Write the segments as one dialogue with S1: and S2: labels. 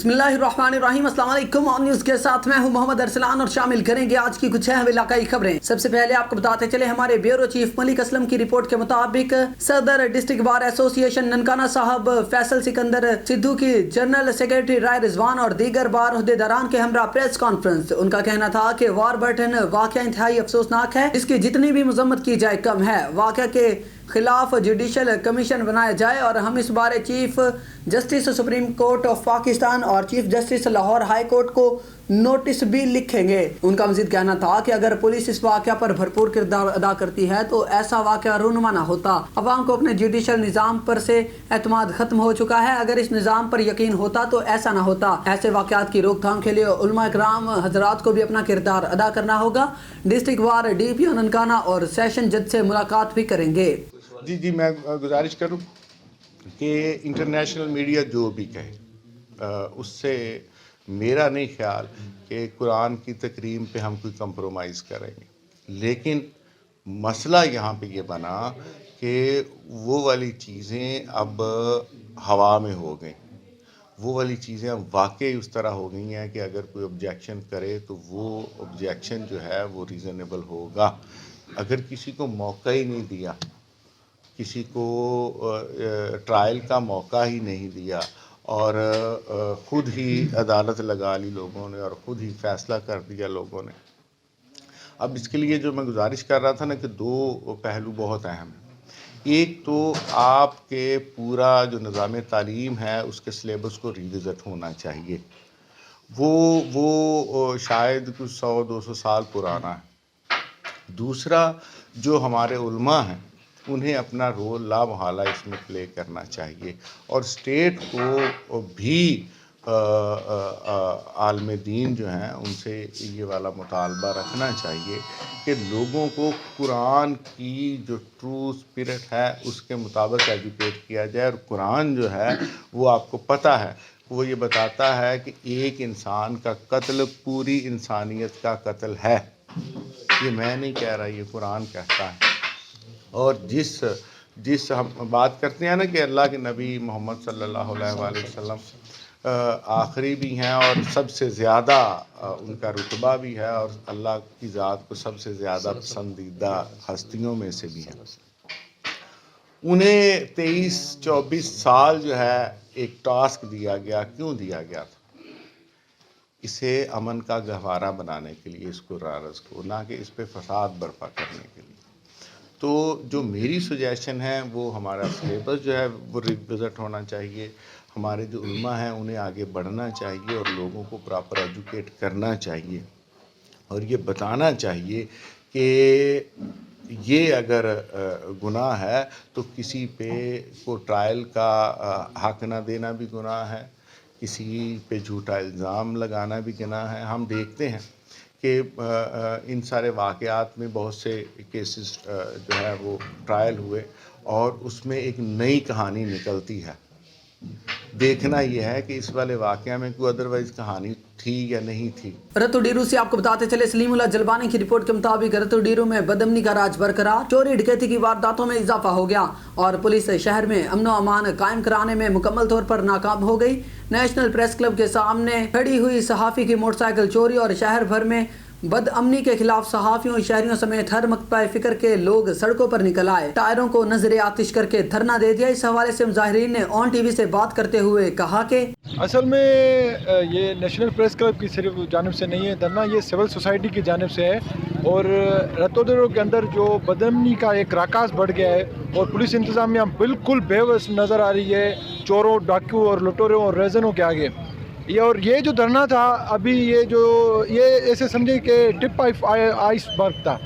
S1: बिस्मिल्लाहिर्रहमानिर्रहीम। अस्सलाम वालेकुम। ऑन न्यूज़ के साथ मैं हूं मोहम्मद अरसलान और शामिल करेंगे आज की कुछ अहम इलाकाई खबरें। सबसे पहले आपको बताते चले हमारे ब्यूरो चीफ मलिक असलम की रिपोर्ट के मुताबिक सदर डिस्ट्रिक्ट बार एसोसिएशन ननकाना साहब फैसल सिकंदर सिद्धू की जनरल सेक्रेटरी राय रिजवान और दीगर बार ओहदेदारान के हमरा प्रेस कॉन्फ्रेंस। उनका कहना था कि वारबर्टन वाक़या इंतहाई अफसोसनाक है, इसकी जितनी भी मजम्मत की जाए कम है। वाक़या के खिलाफ जुडिशल कमीशन बनाया जाए और हम इस बारे chief justice supreme court of Pakistan और chief justice Lahore high court को नोटिस भी लिखेंगे। उनका मजीद कहना था कि अगर पुलिस इस वाक़या पर भरपूर किरदार अदा करती है तो ऐसा वाक़या रूनुमा ना होता। अवाम को अपने जुडिशल निज़ाम पर से एतमाद ख़त्म हो चुका है। अगर इस निज़ाम पर यकीन होता तो ऐसा ना होता। ऐसे वाक़यात की रोकथाम के लिए उलमा इकराम हजरात को भी अपना किरदार अदा करना होगा। डिस्ट्रिक्ट वार DPO ननकाना और सेशन जज से मुलाकात भी करेंगे।
S2: जी मैं गुजारिश करूं कि इंटरनेशनल मीडिया जो भी कहे उससे मेरा नहीं ख्याल कि कुरान की तकरीम पे हम कोई कंप्रोमाइज़ करेंगे, लेकिन मसला यहाँ पे ये बना कि वो वाली चीज़ें अब हवा में हो गई। वो वाली चीज़ें अब वाकई उस तरह हो गई हैं कि अगर कोई ऑब्जेक्शन करे तो वो ऑब्जेक्शन जो है वो रीज़नेबल होगा। अगर किसी को मौका ही नहीं दिया, किसी को ट्रायल का मौका ही नहीं दिया और ख़ुद ही अदालत लगा ली लोगों ने और ख़ुद ही फ़ैसला कर दिया लोगों ने। अब इसके लिए जो मैं गुजारिश कर रहा था ना कि दो पहलू बहुत अहम हैं। एक तो आपके पूरा जो निज़ाम तालीम है उसके सिलेबस को रिविज़िट होना चाहिए। वो शायद कुछ 100-200 साल पुराना है। दूसरा, जो हमारे उलमा हैं उन्हें अपना रोल लामहला इसमें प्ले करना चाहिए और स्टेट को भी आलम दीन जो हैं उनसे ये वाला मुतालबा रखना चाहिए कि लोगों को कुरान की जो ट्रू स्पिरिट है उसके मुताबिक एजुकेट किया जाए। और कुरान जो है वो आपको पता है, वो ये बताता है कि एक इंसान का कत्ल पूरी इंसानियत का कत्ल है। ये मैं नहीं कह रहा, ये कुरान कहता है। और जिस हम बात करते हैं ना कि अल्लाह के नबी मोहम्मद सल्लल्लाहु अलैहि वसल्लम आखिरी भी हैं और सबसे ज़्यादा उनका रुतबा भी है और अल्लाह की ज़ात को सबसे ज़्यादा पसंदीदा हस्तियों में से भी हैं। उन्हें 23-24 साल जो है एक टास्क दिया गया। क्यों दिया गया था? इसे अमन का गहवारा बनाने के लिए, इसको रारस को, ना कि इस पे फसाद बर्पा करने के लिए। तो जो मेरी सजेशन है वो हमारा सिलेबस जो है वो रिविज़िट होना चाहिए। हमारे जो उलमा हैं उन्हें आगे बढ़ना चाहिए और लोगों को प्रॉपर एजुकेट करना चाहिए और ये बताना चाहिए कि ये अगर गुनाह है तो किसी पे को ट्रायल का हक ना देना भी गुनाह है, किसी पे झूठा इल्ज़ाम लगाना भी गुनाह है। हम देखते हैं कि इन सारे वाक़यात में बहुत से केसेस जो है वो ट्रायल हुए और उसमें एक नई कहानी निकलती है। देखना यह है कि इस वाले वाक़या में कोई अदरवाइज कहानी थी या नहीं थी।
S1: रतुडीरू से आपको बताते चले सलीमुल्लाह जलबानी की रिपोर्ट के मुताबिक रतुडीरू में बदअमनी का राज बरकरार, चोरी डकैती की वारदातों में इजाफा हो गया और पुलिस शहर में अमनो अमान कायम कराने में मुकम्मल तौर पर नाकाम हो गई। नेशनल प्रेस क्लब के सामने खड़ी हुई सहाफ़ी की मोटरसाइकिल चोरी और शहर भर में बदअमनी के खिलाफ सहाफ़ियों, शहरियों समेत हर मकतबा फ़िक्र के लोग सड़कों पर निकल आए, टायरों को नजर आतिश करके धरना दे दिया। इस हवाले से मुजाहिरीन ने ऑन TV से बात करते हुए कहा कि
S3: असल में ये नेशनल प्रेस क्लब की सिर्फ जानिब से नहीं है धरना, ये सिविल सोसाइटी की जानिब से है। और रतोदरो के अंदर जो बदअमनी का एक राकास बढ़ गया है और पुलिस इंतज़ामिया बिल्कुल बेबस नज़र आ रही है चोरों, डाकू और लुटेरों और रेजनों के आगे। ये जो धरना था अभी, ये ऐसे समझे कि टिप ऑफ आइसबर्ग था।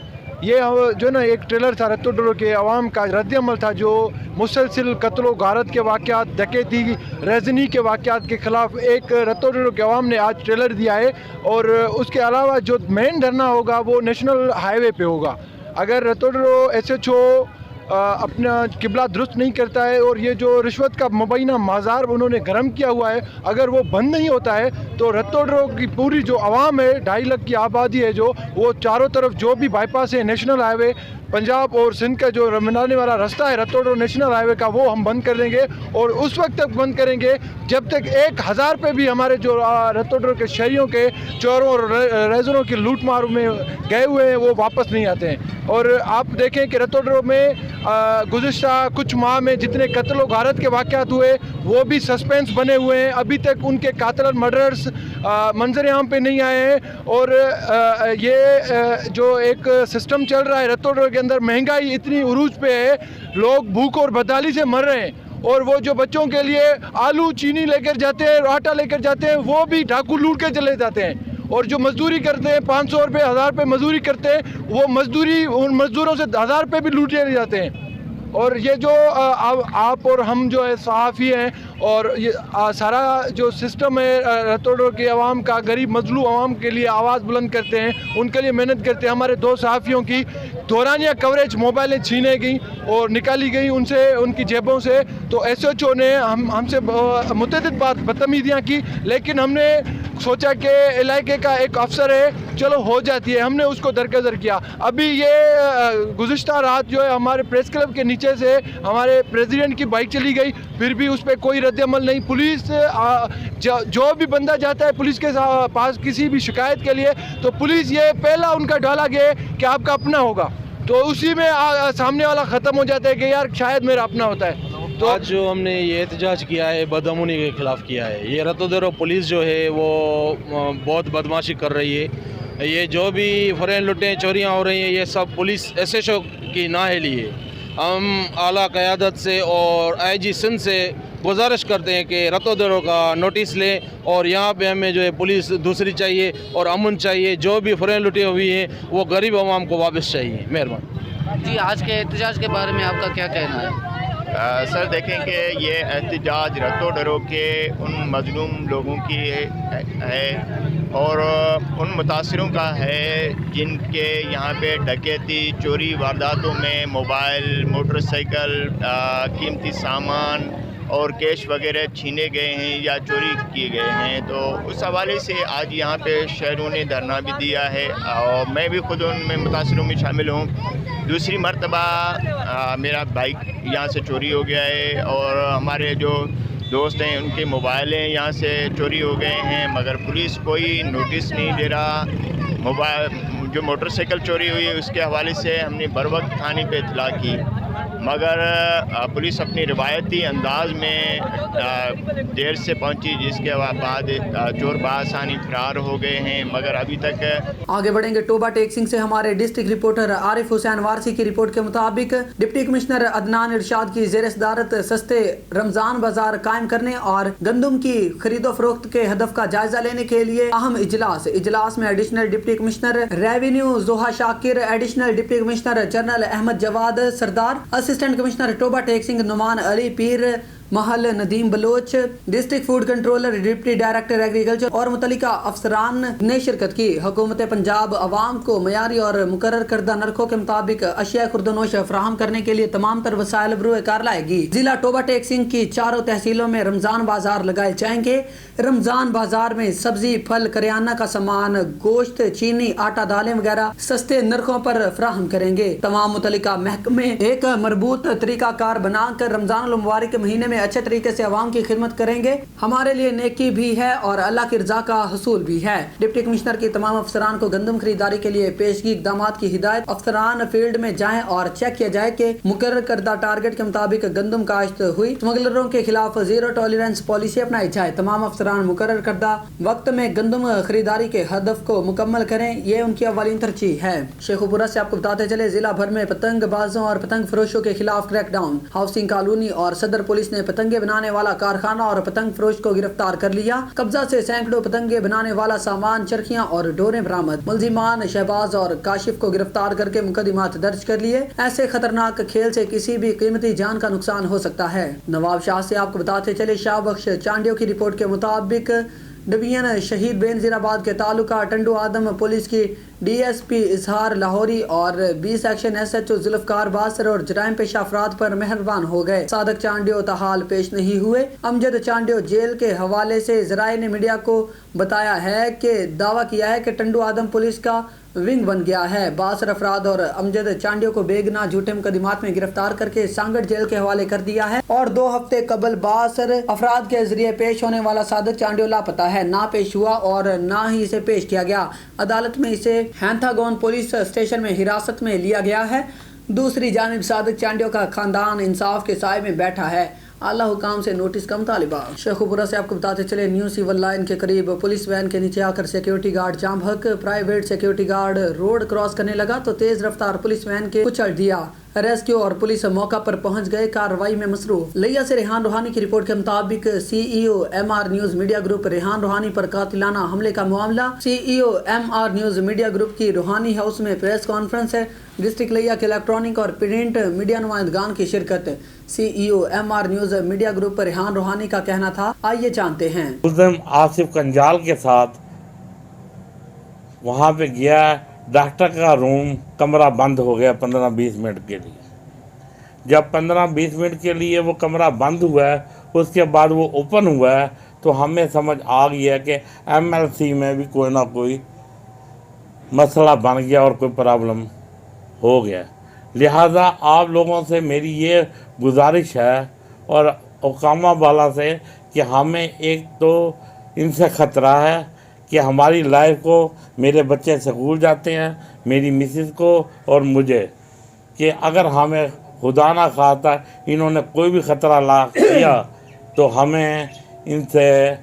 S3: ये जो ना एक ट्रेलर था रतोडरो के अवाम का रद्दअमल था जो मुसलसिल कत्ल गारत के वाक़यात, डकैती, रेजनी के वाक़यात के ख़िलाफ़ एक रतोडरो के अवाम ने आज ट्रेलर दिया है। और उसके अलावा जो मेन धरना होगा वो नेशनल हाईवे पे होगा। अगर रतोडरो SHO अपना किबला दुरुस्त नहीं करता है और ये जो रिश्वत का मुबैना बाज़ार उन्होंने गर्म किया हुआ है, अगर वो बंद नहीं होता है تو رتوڈرو کی پوری جو عوام ہے 2.5 लाख کی آبادی ہے جو وہ چاروں طرف جو بھی بائی پاس ہے نیشنل ہائی وے پنجاب اور سندھ کا جو ملانے والا راستہ ہے رتوڈرو نیشنل ہائی وے کا وہ ہم بند کر دیں گے اور اس وقت تک بند کریں گے جب تک 1000 پہ بھی ہمارے جو رتوڈرو کے شہریوں کے چوروں اور ریزروں کی لوٹ مار میں گئے ہوئے ہیں وہ واپس نہیں آتے ہیں. اور آپ دیکھیں کہ رتوڈرو میں گزشتہ کچھ ماہ میں جتنے قتل و غارت کے واقعات ہوئے وہ بھی سسپینس بنے ہوئے ہیں. ابھی تک ان کے قاتل مرڈرز منظر عام پہ نہیں آئے ہیں. اور یہ جو ایک سسٹم چل رہا ہے رتوڈرو کے اندر مہنگائی اتنی عروج پہ ہے لوگ بھوک اور بدحالی سے مر رہے ہیں. اور وہ جو بچوں کے لیے آلو چینی لے کر جاتے ہیں آٹا لے کر جاتے ہیں وہ بھی ڈاکو لوٹ کے چلے جاتے ہیں. اور جو مزدوری کرتے ہیں 500 روپے 1000 روپے مزدوری کرتے ہیں وہ مزدوری ان مزدوروں سے 1000 روپے بھی لوٹے جاتے ہیں. اور یہ جو آپ اور ہم جو ہے صحافی ہیں اور یہ سارا جو سسٹم ہے رتوڈرو کے عوام کا غریب مظلوم عوام کے لیے آواز بلند کرتے ہیں ان کے لیے محنت کرتے ہیں. ہمارے 2 صحافیوں کی دورانیہ کوریج موبائلیں چھینے گئیں اور نکالی گئیں ان سے ان کی جیبوں سے. تو ایس ایچ او نے ہم سے متعدد بدتمیزیاں کی لیکن ہم نے سوچا کہ علاقے کا ایک افسر ہے چلو ہو جاتی ہے ہم نے اس کو درگزر کیا. ابھی یہ گزشتہ رات جو ہے ہمارے پریس کلب کے نیچے سے ہمارے پریزیڈنٹ کی بائک چلی گئی پھر بھی اس پہ کوئی رد عمل نہیں. پولیس جو بھی بندہ جاتا ہے پولیس کے پاس کسی بھی شکایت کے لیے تو پولیس یہ پہلا ان کا ڈالا گیا کہ آپ کا اپنا ہوگا تو اسی میں سامنے والا ختم ہو جاتا ہے کہ یار شاید میرا اپنا ہوتا ہے.
S4: تو آج جو ہم نے یہ احتجاج کیا ہے بدامنی کے خلاف کیا ہے. یہ رتوڈرو پولیس جو ہے وہ بہت بدماشی کر رہی ہے. یہ جو بھی فرین لٹیں چوریاں ہو رہی ہیں یہ سب پولیس ایس ایچ او کی نااہلی ہے. ہم اعلیٰ قیادت سے اور آئی جی سندھ سے گزارش کرتے ہیں کہ رتوڈرو کا نوٹس لیں اور یہاں پہ ہمیں جو ہے پولیس دوسری چاہیے اور امن چاہیے. جو بھی فرین لٹیں ہوئی ہیں وہ غریب عوام کو واپس چاہیے. مہربانی.
S5: جی آج کے احتجاج کے بارے میں آپ کا کیا کہنا ہے؟
S6: سر دیکھیں کہ یہ احتجاج رتوڈرو کے ان مظلوم لوگوں کی ہے اور ان متاثروں کا ہے جن کے یہاں پہ ڈکیتی چوری وارداتوں میں موبائل موٹر سائیکل قیمتی سامان اور کیش وغیرہ چھینے گئے ہیں یا چوری کیے گئے ہیں. تو اس حوالے سے آج یہاں پہ شہریوں نے دھرنا بھی دیا ہے اور میں بھی خود ان میں متاثروں میں شامل ہوں. دوسری مرتبہ میرا بائک یہاں سے چوری ہو گیا ہے اور ہمارے جو دوست ہیں ان کے موبائلیں یہاں سے چوری ہو گئے ہیں مگر پولیس کوئی نوٹس نہیں دے رہا. موبائل جو موٹر سائیکل چوری ہوئی ہے اس کے حوالے سے ہم نے بروقت تھانے پہ اطلاع کی مگر پولیس اپنی روایتی انداز میں دیر سے پہنچی جس کے بعد چور بآسانی فرار ہو گئے ہیں. مگر ابھی تک
S1: آگے بڑھیں گے ٹوبا ٹیکسنگ سے ہمارے ڈسٹرکٹ رپورٹر عارف حسین وارسی کی رپورٹ کے مطابق ڈپٹی کمشنر عدنان ارشاد کی زیر صدارت سستے رمضان بازار قائم کرنے اور گندم کی خرید و فروخت کے ہدف کا جائزہ لینے کے لیے اہم اجلاس میں additional deputy commissioner revenue Zoha Shakir additional deputy commissioner general Ahmad Jawad Sardar assistant commissioner Toba Tek Singh Noman Ali Pir Mahal Nadeem Baloch district food controller deputy director agriculture اور متعلقہ افسران نے شرکت کی. حکومت پنجاب عوام کو معیاری اور مقرر کردہ نرخوں کے مطابق اشیاء خوردونوش فراہم کرنے کے لیے تمام تر وسائل بروئے کار لائے گی. ضلع ٹوبا ٹیکسنگ کی 4 تحصیلوں میں رمضان بازار لگائے جائیں گے. رمضان بازار میں سبزی پھل کریانہ کا سامان گوشت چینی آٹا دالیں وغیرہ سستے نرخوں پر فراہم کریں گے. تمام متعلقہ محکمے ایک مربوط طریقہ کار بنا کر رمضان المبارک کے مہینے میں اچھے طریقے سے عوام کی خدمت کریں گے. ہمارے لیے نیکی بھی ہے اور اللہ کی رضا کا حصول بھی ہے. ڈپٹی کمشنر کی تمام افسران کو گندم خریداری کے لیے پیشگی اقدامات کی ہدایت. افسران فیلڈ میں جائیں اور چیک کیا جائے کہ مقرر کردہ ٹارگٹ کے مطابق گندم کاشت ہوئی. اسمگلروں کے خلاف زیرو ٹالرنس پالیسی اپنائی جائے. تمام افسران مقرر کردہ وقت میں گندم خریداری کے ہدف کو مکمل کریں. یہ ان کی اولین ترجیح ہے. شیخوپورہ سے آپ کو بتاتے چلے ضلع بھر میں پتنگ بازوں اور پتنگ فروشوں کے خلاف کریک ڈاؤن. ہاؤسنگ کالونی اور صدر پولیس نے پتنگیں بنانے والا کارخانہ اور پتنگ فروش کو گرفتار کر لیا. قبضہ سے سینکڑوں پتنگیں بنانے والا سامان چرخیاں اور ڈوریں برآمد. ملزمان شہباز اور کاشف کو گرفتار کر کے مقدمات درج کر لیے. ایسے خطرناک کھیل سے کسی بھی قیمتی جان کا نقصان ہو سکتا ہے. نواب شاہ سے آپ کو بتاتے چلے شاہ بخش چانڈیو کی رپورٹ کے مطابق डिवीजन शहीद बेनजीराबाद के तालुका टंडू आदम पुलिस की DSP इजहार लाहौरी और B सेक्शन SHO जुल्फकार बासर और जराइम पेशा अफराद पर मेहरबान हो गए। सादक चांडियो ताहाल पेश नहीं हुए। अमजद चांडियो जेल के हवाले से जराए ने मीडिया को बताया है कि दावा किया है कि टंडू आदम पुलिस का विंग बन गया है। बासर अफराद और अमजद चांडियो को बेगुनाह झूठे मुकदमात में गिरफ्तार करके सांगड़ जेल के हवाले कर दिया है और 2 हफ्ते कबल बासर अफराद के जरिए पेश होने वाला सादक चांडियो लापता है, ना पेश हुआ और ना ही इसे पेश किया गया। अदालत में इसे हैंथागोन पुलिस स्टेशन में हिरासत में लिया गया है। दूसरी जानिब सादक चांडियो का खानदान इंसाफ के साए में बैठा है। आला हुकाम से नोटिस का मुतालिबा। शेखुपुरा से आपको बताते चले, न्यू सिविल लाइन के करीब पुलिस वैन के नीचे आकर सिक्योरिटी गार्ड जाम हक private security guard road cross करने लगा तो तेज रफ्तार पुलिस वैन के कुचल दिया। रेस्क्यू और पुलिस मौका पर पहुंच गए, कार्रवाई में मसरूफ। लिया से रेहान रूहानी की रिपोर्ट के मुताबिक CEO MR news media group Rehan रूहानी पर कातिलाना हमले का मामला। CEO MR news media group की रूहानी हाउस में प्रेस कॉन्फ्रेंस है। डिस्ट्रिक्ट लिया के इलेक्ट्रॉनिक और प्रिंट मीडिया नुमाइंदगान की शिरकत। CEO MR news media group पर रेहान रूहानी का कहना था, आइए जानते हैं।
S7: उस दिन आसिफ कंजाल के साथ वहाँ पे गया, डॉक्टर का रूम कमरा बंद हो गया 15-20 मिनट के लिए। जब 15-20 मिनट के लिए वो कमरा बंद हुआ है, उसके बाद वो ओपन हुआ है, तो हमें समझ आ गया कि MLC में भी कोई ना कोई मसला बन गया और कोई प्रॉब्लम हो गया। लिहाजा आप लोगों से मेरी ये गुजारिश है और हुकामा वाला से कि हमें एक तो इनसे ख़तरा है कि हमारी लाइफ को, मेरे बच्चे स्कूल जाते हैं, मेरी मिसेस को और मुझे, कि अगर हमें खुदा ना खास्ता इन्होंने कोई भी ख़तरा ला किया तो हमें इनसे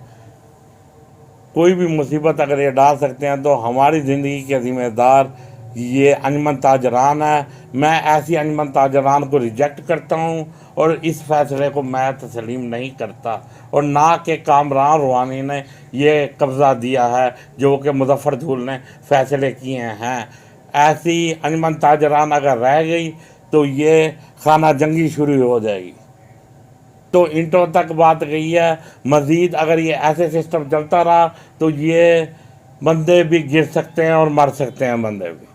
S7: कोई भी मुसीबत अगर ये डाल सकते हैं तो हमारी ज़िंदगी के ज़िम्मेदार ये अंजमन ताजरान है। मैं ऐसी अंजमन ताजरान को रिजेक्ट करता हूँ और इस फैसले को मैं तस्लीम नहीं करता, और ना कि कामरान रूहानी ने ये कब्ज़ा दिया है जो कि मुजफ्फर झूल ने फैसले किए हैं। ऐसी अंजमन ताजरान अगर रह गई तो ये खाना जंगी शुरू हो जाएगी। तो इंटों तक बात गई है। मज़ीद अगर ये ऐसे सिस्टम चलता रहा तो ये बंदे भी गिर सकते हैं और मर सकते हैं बंदे भी,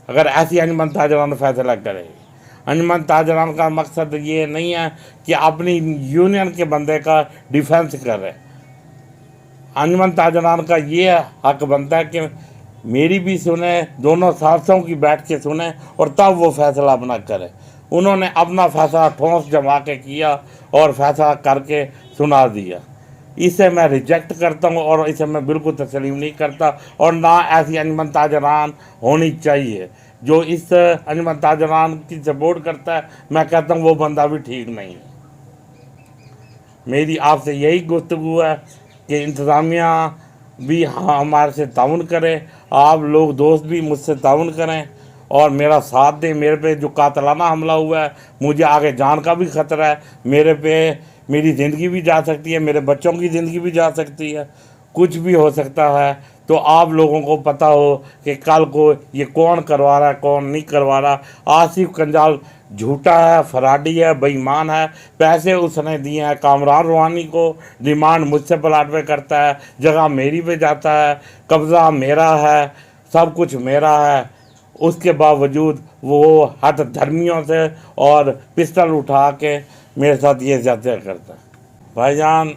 S7: अगर ऐसी अंजमन ताजरान फैसला करेगी। अंजमन ताजरान का मकसद ये नहीं है कि अपनी यूनियन के बंदे का डिफेंस करे। अंजमन ताजरान का ये हक बनता है कि मेरी भी सुने, दोनों साथियों की बैठ के सुने और तब वो फैसला अपना करे। उन्होंने अपना फैसला ठोस जमा के किया और फैसला करके सुना दिया। इसे मैं रिजेक्ट करता हूँ और इसे मैं बिल्कुल तस्लीम नहीं करता, और ना ऐसी अंजमन ताजरान होनी चाहिए। जो इस अंजमन ताजरान की सपोर्ट करता है, मैं कहता हूँ वो बंदा भी ठीक नहीं है। मेरी आपसे यही गुफ्तगू है कि इंतज़ामिया भी हमारे से ताउन करे, आप लोग दोस्त भी मुझसे ताउन करें और मेरा साथ दें। मेरे पे जो कातलाना हमला हुआ है, मुझे आगे जान का भी ख़तरा है। मेरे पे मेरी ज़िंदगी भी जा सकती है, मेरे बच्चों की ज़िंदगी भी जा सकती है, कुछ भी हो सकता है। तो आप लोगों को पता हो कि कल को ये कौन करवा रहा है, कौन नहीं करवा रहा। आसिफ कंजाल झूठा है, फराडी है, बेईमान है। पैसे उसने दिए हैं कामरान रूहानी को, डिमांड मुझसे प्लाट पे करता है, जगह मेरी पे जाता है, कब्ज़ा मेरा है, सब कुछ मेरा है। उसके बावजूद वो हट धर्मियों से और पिस्टल उठा के मेरे साथ ये ज़्यादा करता है। भाईजान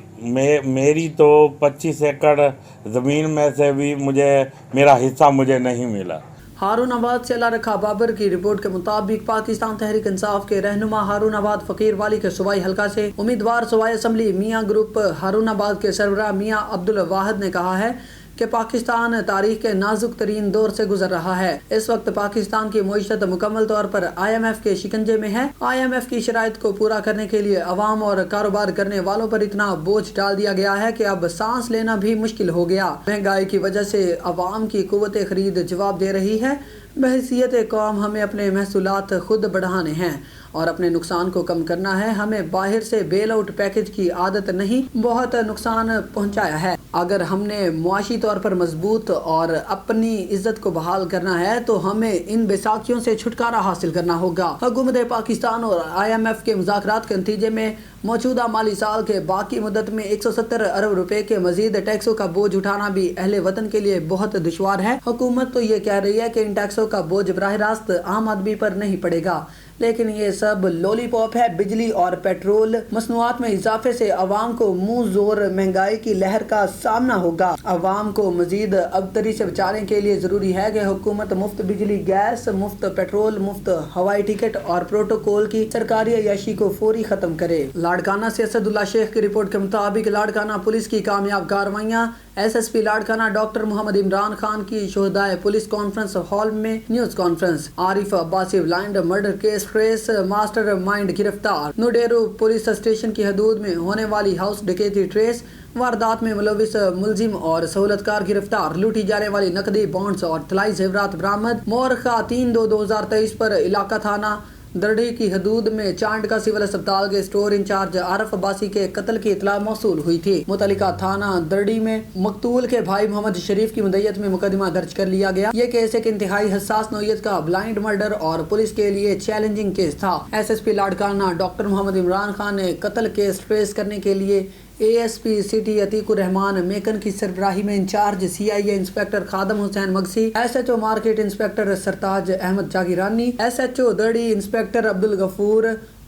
S7: मेरी तो 25 एकड़ ज़मीन में से भी मेरा हिस्सा मुझे नहीं मिला।
S1: हारूनाबाद से अल्लाह रखा बाबर की रिपोर्ट के मुताबिक पाकिस्तान तहरीक इंसाफ के रहनुमा हारूनाबाद फकीर वाली के सूबाई हल्का से उम्मीदवार सूबाई असम्बली मियाँ ग्रुप हारूनाबाद के सरबराह मियाँ अब्दुल वाहिद ने कहा है कि पाकिस्तान तारीख के नाजुक तरीन दौर से गुजर रहा है। इस वक्त पाकिस्तान की मईशत मुकम्मल तौर पर IMF के शिकंजे में है। IMF की शराइत को पूरा करने के लिए अवाम और कारोबार करने वालों पर इतना बोझ डाल दिया गया है कि अब सांस लेना भी मुश्किल हो गया। महंगाई की वजह से अवाम की कुव्वत खरीद जवाब दे रही है। बहैसियत कौम हमें अपने महसूलात खुद बढ़ाने हैं اور اپنے نقصان کو کم کرنا ہے. ہمیں باہر سے بیل آؤٹ پیکج کی عادت نہیں, بہت نقصان پہنچایا ہے. اگر ہم نے معاشی طور پر مضبوط اور اپنی عزت کو بحال کرنا ہے تو ہمیں ان بیساکھیوں سے چھٹکارا حاصل کرنا ہوگا. حکومت پاکستان اور IMF کے مذاکرات کے نتیجے میں موجودہ مالی سال کے باقی مدت میں 170 ارب روپے کے مزید ٹیکسوں کا بوجھ اٹھانا بھی اہل وطن کے لیے بہت دشوار ہے. حکومت تو یہ کہہ رہی ہے کہ ان ٹیکسوں کا بوجھ براہ راست عام آدمی پر نہیں پڑے گا, لیکن یہ سب لولی پاپ ہے. بجلی اور پیٹرول مصنوعات میں اضافے سے عوام کو منہ زور مہنگائی کی لہر کا سامنا ہوگا. عوام کو مزید ابتری سے بچانے کے لیے ضروری ہے کہ حکومت مفت بجلی, گیس, مفت پیٹرول, مفت ہوائی ٹکٹ اور پروٹوکول کی سرکاری عیاشی کو فوری ختم کرے. لاڑکانہ سے اسد اللہ شیخ کی رپورٹ کے مطابق لاڑکانہ پولیس کی کامیاب کارروائیاں. SSP لاڑکانہ ڈاکٹر محمد عمران خان کی شہدائے پولیس کانفرنس ہال میں news conference. Arif Abbasi blind murder case trace mastermind گرفتار. نوڈیرو پولیس اسٹیشن کی حدود میں ہونے والی ہاؤس ڈکیتی ٹریس. واردات میں ملوث ملزم اور سہولت کار گرفتار. لوٹی جانے والی نقدی بانڈز اور طلائی زیورات برآمد. مورخہ 3/2/2023 پر علاقہ تھانہ درڑی کی حدود میں چانڈ کا سول اسپتال کے اسٹور انچارج عارف عباسی کے قتل کی اطلاع موصول ہوئی تھی. متعلقہ تھانہ درڑی میں مقتول کے بھائی محمد شریف کی مدعیت میں مقدمہ درج کر لیا گیا. یہ کیس ایک انتہائی حساس نوعیت کا بلائنڈ مرڈر اور پولیس کے لیے چیلنجنگ کیس تھا. SSP لاڑکانہ ڈاکٹر محمد عمران خان نے قتل کیس ٹریس کرنے کے لیے ASP سٹی عتیق الرحمان میکن کی سربراہی میں incharge CIA inspector Khadim Hussain Magsi, SHO market inspector Sartaj Ahmad جاگیرانی, SHO درڑی inspector Abdul Ghafoor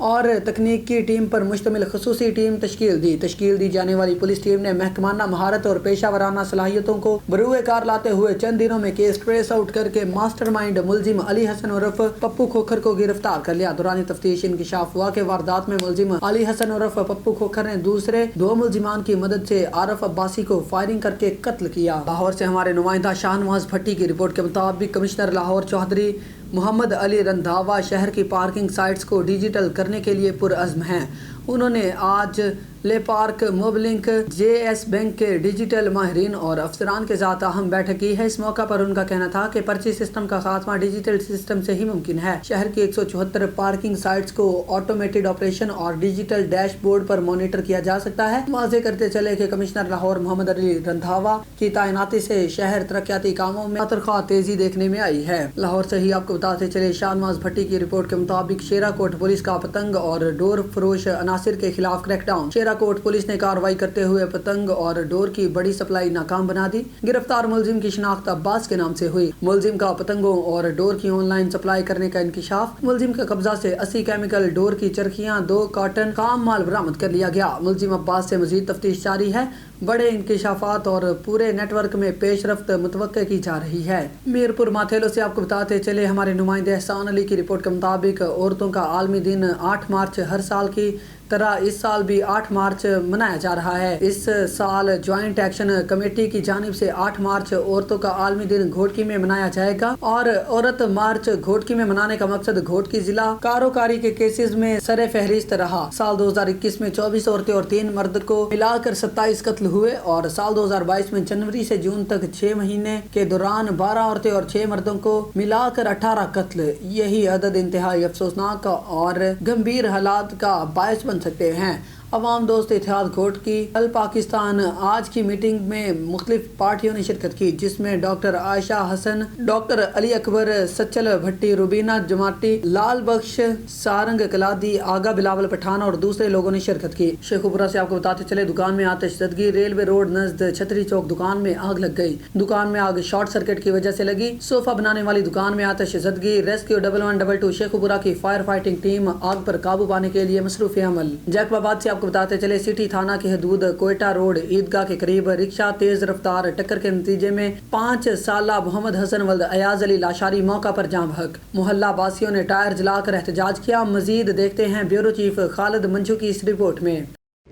S1: اور تکنیکی ٹیم پر مشتمل خصوصی ٹیم تشکیل دی جانے والی پولیس ٹیم نے محکمانہ مہارت اور پیشہ ورانہ صلاحیتوں کو بروئے کار لاتے ہوئے چند دنوں میں کیس ٹریس آؤٹ کر کے ماسٹر مائنڈ ملزم علی حسن عرف پپو کھوکھر کو گرفتار کر لیا. دوران تفتیش انکشاف ہوا کہ واردات میں ملزم علی حسن عرف پپو کھوکھر نے دوسرے 2 ملزمان کی مدد سے عارف عباسی کو فائرنگ کر کے قتل کیا. لاہور سے ہمارے نمائندہ شاہنواز بھٹی کی رپورٹ کے مطابق کمشنر لاہور چودھری محمد علی رندھاوا شہر کی پارکنگ سائٹس کو ڈیجیٹل کرنے کے لیے پرعزم ہیں. انہوں نے آج لے پارک موبلنک JS بینک کے ڈیجیٹل ماہرین اور افسران کے ساتھ اہم بیٹھک کی ہے. اس موقع پر ان کا کہنا تھا کہ پرچی سسٹم کا خاتمہ ڈیجیٹل سسٹم سے ہی ممکن ہے. شہر کی 174 پارکنگ سائٹس کو آٹومیٹڈ آپریشن اور ڈیجیٹل ڈیش بورڈ پر مانیٹر کیا جا سکتا ہے. واضح کرتے چلے کہ کمشنر لاہور محمد علی رندھاوا کی تعیناتی سے شہر ترقیاتی کاموں میں خاطرخواہ تیزی دیکھنے میں آئی ہے. لاہور سے ہی آپ کو بتاتے چلے شاہنواز بھٹی کی رپورٹ کے مطابق شیرا کوٹ پولیس کا پتنگ اور ڈور فروش عناصر کے خلاف کریک ڈاؤن. شیرا کوٹ پولیس نے کارروائی کرتے ہوئے پتنگ اور ڈور کی بڑی سپلائی ناکام بنا دی. گرفتار ملزم کی شناخت عباس کے نام سے ہوئی. ملزم کا پتنگوں اور ڈور کی آن لائن سپلائی کرنے کا انکشاف. ملزم کے قبضہ سے 80 کیمیکل ڈور کی چرخیاں 2 کارٹن خام مال برآمد کر لیا گیا. ملزم عباس سے مزید تفتیش جاری ہے. بڑے انکشافات اور پورے نیٹ ورک میں پیش رفت متوقع کی جا رہی ہے. میرپور ماتھیلو سے آپ کو بتاتے چلے ہمارے نمائندے احسان علی کی رپورٹ کے مطابق عورتوں کا عالمی دن 8 مارچ ہر سال کی طرح اس سال بھی 8 مارچ منایا جا رہا ہے. اس سال جوائنٹ ایکشن کمیٹی کی جانب سے 8 مارچ عورتوں کا عالمی دن گھوٹکی میں منایا جائے گا اور عورت مارچ گھوٹکی میں منانے کا مقصد گھوٹکی ضلع کاروکاری کے کیسز میں سر فہرست رہا. سال 2021 میں 24 عورتیں اور 3 مرد کو ملا کر 27 قتل ہوئے اور سال 2022 میں جنوری سے جون تک 6 مہینے کے دوران 12 عورتیں اور 6 مردوں کو ملا کر 18 قتل. یہی عدد انتہائی افسوسناک اور گمبھیر حالات کا باعث بن سکتے ہیں. عوام دوست اتحاد گھوٹکی کل پاکستان آج کی میٹنگ میں مختلف پارٹیوں نے شرکت کی, جس میں ڈاکٹر عائشہ حسن, ڈاکٹر علی اکبر, سچل بھٹی, روبینہ جماٹی, لال بخش, سارنگ کلادی, آغا بلاول پٹھان اور دوسرے لوگوں نے شرکت کی. شیخوپورہ سے آپ کو بتاتے چلے دکان میں آتش زدگی. ریلوے روڈ نزد چھتری چوک دکان میں آگ لگ گئی. دکان میں آگ شارٹ سرکٹ کی وجہ سے لگی. صوفہ بنانے والی دکان میں آتش زدگی. ریسکیو 1122 شیخوپورہ کی فائر فائٹنگ ٹیم آگ پر قابو پانے کے لیے مصروف عمل. جیکب آباد سے آپ کو بتاتے چلے سٹی تھانہ کی حدود کوئٹہ روڈ عیدگاہ کے قریب رکشہ تیز رفتار ٹکر کے نتیجے میں 5 سالہ محمد حسن ولد ایاز علی لاشاری موقع پر جاں بحق. محلہ باسیوں نے ٹائر جلا کر احتجاج کیا. مزید دیکھتے ہیں بیورو چیف خالد منجو کی اس رپورٹ میں.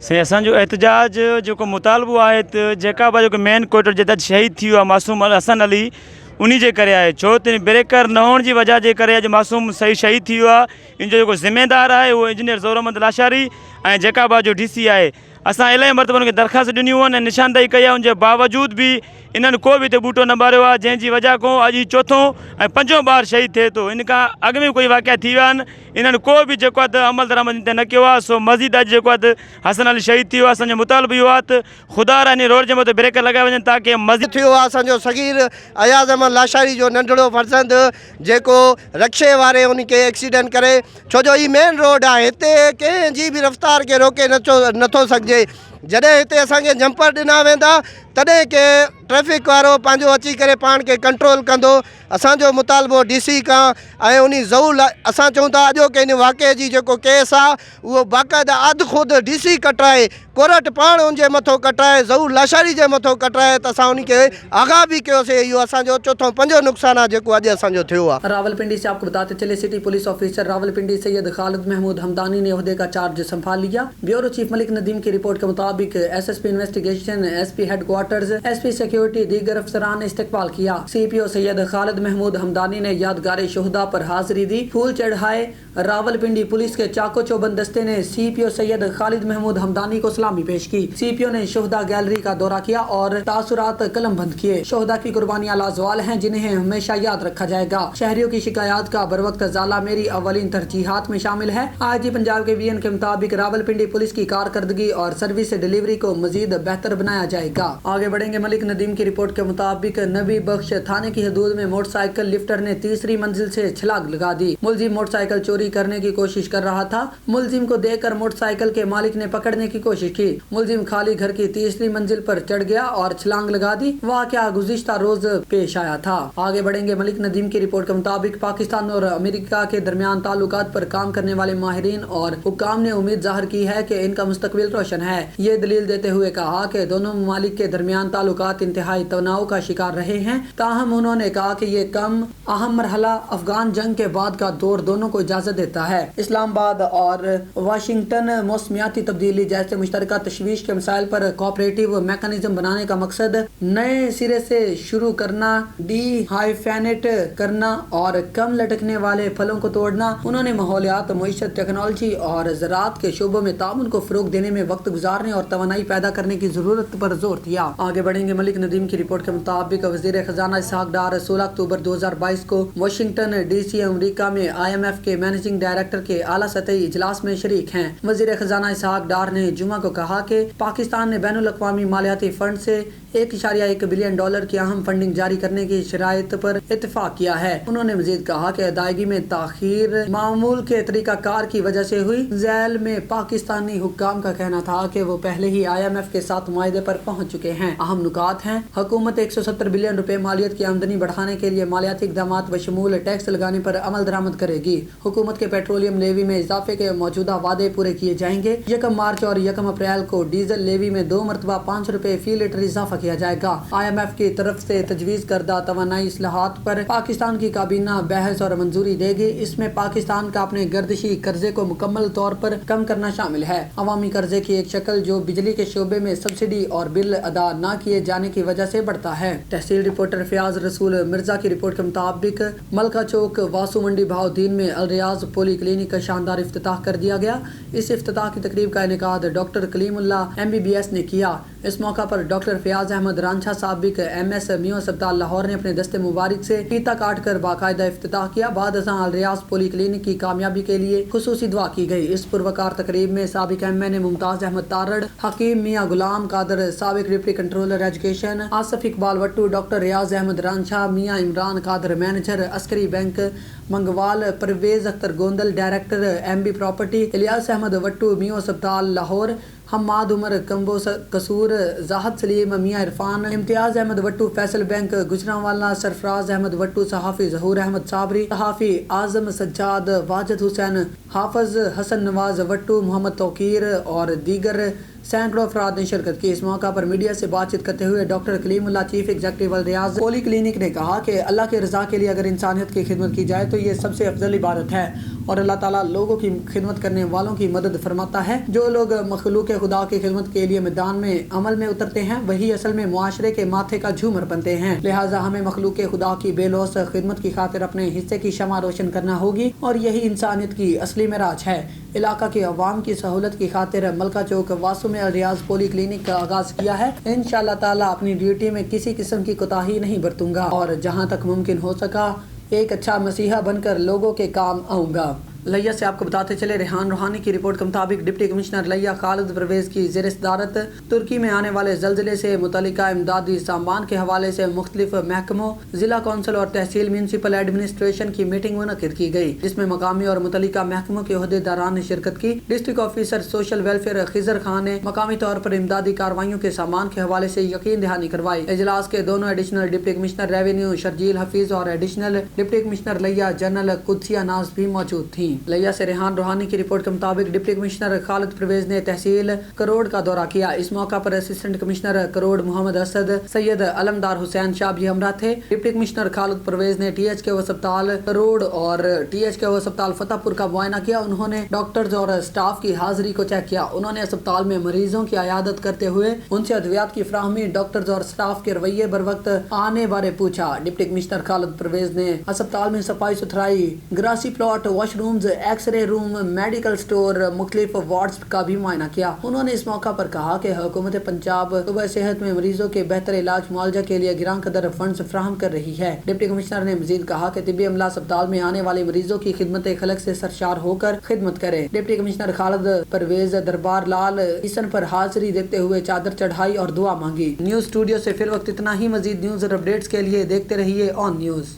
S8: سے جو احتجاج جو مطالبو ہے जेका जो मेन कोर्ट जज शहीद थी मासूम हसन अली उन्हीं जे करे आहे. छो त ब्रेकर न हुअण जी वजह जे करे अॼु मासूम सही शहीद थी वियो आहे. इन जो जेको ज़िम्मेदार आहे उहो इंजीनियर ज़ोर अहमद लाशारी ऐं जेका जो DC आहे. असां इलाही मरतबा उनखे दरख़्वास्त ॾिनियूं आहिनि, निशानदेही कई आहे. उनजे बावजूद बि इन्हनि को बि हिते बूटो न ॿारियो आहे, जंहिंजी वजह खां अॼु चोथों ऐं पंजों ॿार शहीद थिए थो। इन खां अॻु में कोई वाक़िया थी विया आहिनि, इन्हनि को बि जेको आहे त अमल दरामद हिते न कयो आहे। सो मज़ीद अॼु जेको आहे त हसन अली शहीद थी वियो आहे। असांजो मुतालबो इहो आहे त ख़ुदा इन रोड जे मथे ब्रेकर लॻाए वञनि ताकी मज़ीद
S9: थियो आहे। असांजो सगीर अयाज़ अहमद लाशारी जो नंढड़ो फर्ज़ंद जेको रक्शे वारे उनखे एक्सीडेंट करे, छो जो ही मेन रोड आहे, हिते कंहिंजी बि रफ़्तार खे रोके नथो सघिजे। जॾहिं हिते असांखे जंपर ॾिना वेंदा तॾहिं के ट्रैफिक वारो पंहिंजो अची करे पाण खे कंट्रोल कंदो। असांजो मुतालबो DC खां ऐं उन ज़ऊल असां चऊं था अॼो के इन वाक़े जी जेको केस आहे उहो बाक़ाइदा अधु ख़ुदि DC कटाए, कोर्ट पाण उनजे मथो कटाए, ज़ऊल लाशारी जे मथो कटाए, त असां उनखे आगाह बि कयोसीं। इहो असांजो चोथों पंजो नुक़सानु आहे जेको अॼु असांजो थियो आहे।
S1: रावलपिंडी से आपको बताते चले city police officer Rawalpindi Syed Khalid Mahmood Hamdani ने ओहदे का चार्ज संभाल लिया। ब्यूरो चीफ मलिक नदीम की रिपोर्ट के मुताबिक SSP investigation, SP headquarters, SP security दीगर अफसरान ने इस्तकबाल किया। CPO सैयद खालिद महमूद हमदानी ने यादगार शोहदा पर हाजिरी दी, फूल चढ़ाए। रावलपिंडी पुलिस के चाको चौबंद दस्ते ने CPO सैयद खालिद महमूद हमदानी को सलामी पेश की। CPO ने शोहदा गैलरी का दौरा किया और तासुरात कलम बंद किए। शोहदा की कुर्बानियां लाजवाल हैं जिन्हें हमेशा याद रखा जाएगा। शहरियों की शिकायत का बरवक्त ज़ाला मेरी अवलिन तरजीहात में शामिल है। IG पंजाब के VN के मुताबिक रावलपिंडी पुलिस की कारकर्दगी और सर्विस डिलीवरी को मजीद बेहतर बनाया जाएगा। आगे बढ़ेंगे। मलिक नदीम की रिपोर्ट के मुताबिक नबी बख्श थाने की हदूद में मोटरसाइकिल लिफ्टर ने तीसरी मंजिल से छलांग लगा दी। मुलजिम मोटरसाइकिल चोरी करने की कोशिश कर रहा था। मुलजिम को देखकर मोटरसाइकिल के मालिक ने पकड़ने की कोशिश की। मुलजिम खाली घर की तीसरी मंजिल पर चढ़ गया और छलांग लगा दी। वाक़या गुज़िश्ता रोज पेश आया था। आगे बढ़ेंगे। मलिक नदीम की रिपोर्ट के मुताबिक पाकिस्तान और अमेरिका के दरमियान ताल्लुकात पर काम करने वाले माहिरीन और हुक्काम ने उम्मीद जाहिर की है कि इनका मुस्तकबिल रोशन है। ये दलील देते हुए कहा कि दोनों ममालिक के दरमियान ताल्लुकात इंतहाई तनाव का शिकार रहे हैं। ताहम उन्होंने कहा कि ये कम अहम मरहला अफगान जंग के बाद का दौर दोनों को इजाजत देता है। इस्लामाबाद और वाशिंगटन मौसमियाती तब्दीली जैसे मुश्तरका तशवीश के मसाइल पर कोऑपरेटिव मैकेनिज्म बनाने का मकसद नए सिरे से शुरू करना, डिहाइफेनेट करना और कम लटकने वाले फलों को तोड़ना। उन्होंने माहौलियात, मईशत, टेक्नोलॉजी और ज़राअत के शोबों में ताउन को फ़रोग़ देने में वक्त गुजारने और तवानाई पैदा करने की ज़रूरत पर जोर दिया। आगे बढ़ेंगे। मलिक नदीम की रिपोर्ट के मुताबिक वज़ीर ख़जाना इसहाक़ डार 16 अक्टूबर 2022 को वाशिंगटन DC अमेरिका में IMF के मैनेजिंग डायरेक्टर के आला सतही इजलास में शरीक हैं। वज़ीर ख़जाना इसहाक़ डार ने जुमा को कहा कि पाकिस्तान ने बैनुल अक़वामी मालियाती फ़ंड से $1.1 बिलियन की अहम फंडिंग जारी करने की शराइत पर इत्तेफाक किया है। उन्होंने मज़ीद कहा कि अदायगी में ताख़ीर मामूल के तरीक़ाकार की वजह से हुई। ज़ैल में पाकिस्तानी हुक्काम का कहना था कि वो पहले ही IMF के साथ मुआहदे पर पहुँच चुके हैं। अहम नुकात हैं। हुकूमत 170 बिलियन रुपए मालियत की आमदनी बढ़ाने के लिए मालियाती इक़दाम बशमूल टैक्स लगाने पर अमल दरामद करेगी। हुकूमत के पेट्रोलियम लेवी में इजाफे के मौजूदा वादे पूरे किए जाएंगे। 1 मार्च और 1 अप्रैल को डीजल लेवी में 2 मरतबा 5 रुपए फी लीटर इजाफा किया जाएगा। IMF की तरफ से तजवीज़ करदा तवानाई इस्लाहात पर पाकिस्तान की काबीना बहस और मंजूरी देगी। इसमें पाकिस्तान का अपने गर्दिशी कर्जे को मुकम्मल तौर पर कम करना शामिल है। अवामी कर्जे की एक शक्ल जो बिजली के शोबे में सब्सिडी और बिल अदा न किए जाने की वजह से बढ़ता है। तहसील रिपोर्टर फयाज रसूल मिर्जा की रिपोर्ट के मुताबिक मलका चौक वासु मंडी बहाउद्दीन में अल रियाज पोली क्लिनिक का शानदार इफ्तिताह कर दिया गया। इस इफ्तिताह की तकरीब का इनेकाद डॉक्टर कलीमुल्लाह MBBS ने किया। इस मौका पर डॉक्टर फयाज अहमद रांझा साबिक MS मियां अस्पताल लाहौर ने अपने दस्ते मुबारक से फीता काट कर बाकायदा इफ्तिताह किया। बाद अल रियाज पोली क्लिनिक की कामयाबी के लिए खुसूसी दुआ की गई। इस पुरवकार तकरीब में साबिक MN मुमताज अहमद तारड़, हकीम मियां गुलाम कादर, साबिक deputy controller education Asif Iqbal Wattoo, doctor Riaz Ahmad Ranjha, Mian Imran Qadir manager Askari bank Mangwal, Parvez Akhtar Gondal director MB property, Ilyas Ahmad Wattoo Mian अस्पताल लाहौर, हम्माद उमर कंबो कसूर, जाहद सलीम मियां इरफान, इम्तियाज अहमद वट्टू फैसल बैंक गुजरांवाला, सरफराज अहमद वट्टू, सहाफ़ी ज़हूर अहमद साबरी, सहाफ़ी आज़म सज्जाद, वाजिद हुसैन, हाफज हसन नवाज वट्टू, मोहम्मद तौकीर और दीगर सैकड़ों अफराद ने शिरकत की। इस मौका पर मीडिया से बातचीत करते हुए डॉक्टर कलीमुल्लाह चीफ एग्जीक्यूटिव अल रियाज पोली क्लिनिक ने कहा कि अल्लाह के रज़ा के लिए अगर इंसानियत की खिदमत की जाए तो ये सबसे अफजल इबादत है और अल्लाह ताला लोगों की खिदमत करने वालों की मदद फरमाता है। जो लोग मखलूक खुदा की खिदमत के लिए मैदान में अमल में उतरते हैं वही असल में मुआशरे के माथे का झूमर बनते हैं। लिहाजा हमें मखलूक खुदा की बेलौस खिदमत की खातिर अपने हिस्से की शमा रोशन करना होगी और यही इंसानियत की असली मेराज है। علاقہ کے عوام کی سہولت کی خاطر ملکہ چوک واسو میں ریاض پولی کلینک کا آغاز کیا ہے. انشاءاللہ تعالی اپنی ڈیوٹی میں کسی قسم کی کوتاہی نہیں برتوں گا اور جہاں تک ممکن ہو سکا ایک اچھا مسیحا بن کر لوگوں کے کام آؤں گا. لیا سے آپ کو بتاتے چلے ریحان روحانی کی رپورٹ کے مطابق ڈپٹی کمشنر لیا خالد پرویز کی زیر صدارت ترکی میں آنے والے زلزلے سے متعلقہ امدادی سامان کے حوالے سے مختلف محکموں، ضلع کونسل اور تحصیل میونسپل ایڈمنسٹریشن کی میٹنگ منعقد کی گئی، جس میں مقامی اور متعلقہ محکموں کے عہدیداران نے شرکت کی. ڈسٹرکٹ آفیسر سوشل ویلفیئر خضر خان نے مقامی طور پر امدادی کارروائیوں کے سامان کے حوالے سے یقین دہانی کروائی. اجلاس کے دونوں additional deputy commissioner revenue Sharjeel Hafeez اور ایڈیشنل ڈپٹی کمشنر لیا جنرل قدسیہ ناز بھی موجود تھیں. لیا سے ریحان روحانی کی رپورٹ کے مطابق ڈپٹی کمشنر خالد پرویز نے تحصیل کروڑ کا دورہ کیا. اس موقع پر اسسٹنٹ کمشنر کروڑ محمد اسد، سید علمدار حسین شاہ بھی ہمراہ تھے. ڈپٹی کمشنر خالد پرویز نے ٹی ایچ کے ہسپتال کروڑ اور ٹی ایچ کے ہسپتال فتح پور کا معائنہ کیا. انہوں نے ڈاکٹرز اور اسٹاف کی حاضری کو چیک کیا. انہوں نے اسپتال میں مریضوں کی عیادت کرتے ہوئے ان سے ادویات کی فراہمی، ڈاکٹرز اور اسٹاف کے رویے بر وقت آنے بارے پوچھا. ڈپٹی کمشنر خالد پرویز نے اسپتال میں صفائی ستھرائی، grassy plot, washrooms, X ray room, medical store, مختلف وارڈز کا بھی معائنہ کیا. انہوں نے اس موقع پر کہا کہ حکومت پنجاب صوبہ صحت میں مریضوں کے بہتر علاج معالجہ کے لیے گراں قدر فنڈز فراہم کر رہی ہے. ڈپٹی کمشنر نے مزید کہا کہ طبی عملہ اسپتال میں آنے والے مریضوں کی خدمت خلق سے سرشار ہو کر خدمت کرے. ڈپٹی کمشنر خالد پرویز دربار لال کسن پر حاضری دیتے ہوئے چادر چڑھائی اور دعا مانگی. نیوز اسٹوڈیو سے فی الوقت اتنا ہی. مزید نیوز اور اپڈیٹس کے لیے دیکھتے رہیے آن نیوز.